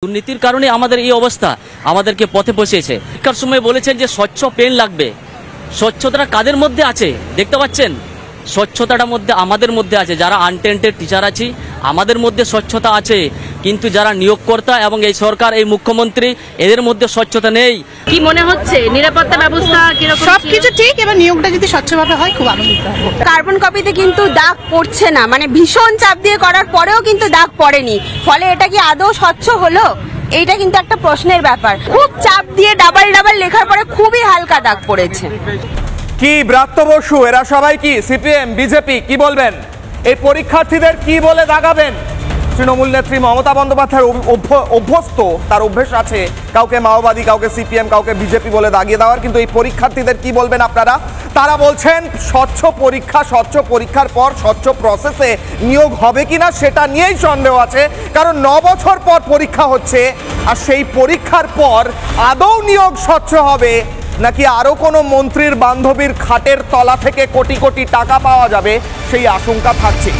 দুর্নীতির কারণে আমাদের এই অবস্থা, আমাদেরকে পথে বসিয়েছে। শিক্ষার সময় বলেছেন যে স্বচ্ছ পেন লাগবে, স্বচ্ছতাটা কাদের মধ্যে আছে দেখতে পাচ্ছেন? স্বচ্ছতাটা মধ্যে আমাদের মধ্যে আছে, যারা আনটেন্টেড টিচার আছি আমাদের মধ্যে স্বচ্ছতা আছে, কিন্তু যারা নিয়োগকর্তা এবং এই সরকার, এই মুখ্যমন্ত্রী, এদের মধ্যে স্বচ্ছতা নেই। কি মনে হচ্ছে নিরাপত্তা ব্যবস্থা কিরকম? সবকিছু ঠিক, এবার নিয়োগটা যদি স্বচ্ছভাবে হয় খুব আনন্দিত হব। কার্বন কপিতে কিন্তু দাগ পড়ছে না, মানে ভীষণ চাপ দিয়ে করার পরেও কিন্তু দাগ পড়েনি, ফলে এটা কি আদৌ স্বচ্ছ হলো? এইটা কিন্তু একটা প্রশ্নের ব্যাপার। খুব চাপ দিয়ে ডাবল লেখার পরে খুবই হালকা দাগ পড়েছে। কি ব্রাত্য বসু এরা সবাই কি সিপিএম বিজেপি কি বলবেন? এই পরীক্ষার্থীদের কি বলে দাগাবেন? তৃণমূল নেত্রী মমতা বন্দ্যোপাধ্যায়ের অভ্যস্ত, তার অভ্যেস আছে কাউকে মাওবাদী, কাউকে সিপিএম, কাউকে বিজেপি বলে দাগিয়ে দেওয়ার। কিন্তু এই পরীক্ষার্থীদের কি বলবেন আপনারা? তারা বলছেন স্বচ্ছ পরীক্ষা, স্বচ্ছ পরীক্ষার পর স্বচ্ছ প্রসেসে নিয়োগ হবে কিনা সেটা নিয়েই সন্দেহ আছে। কারণ 9 বছর পর পরীক্ষা হচ্ছে, আর সেই পরীক্ষার পর আদৌ নিয়োগ স্বচ্ছ হবে নাকি আরো কোনো মন্ত্রীর বান্ধবীর খাটের তলা থেকে কোটি কোটি টাকা পাওয়া যাবে সেই আশঙ্কা থাকছে।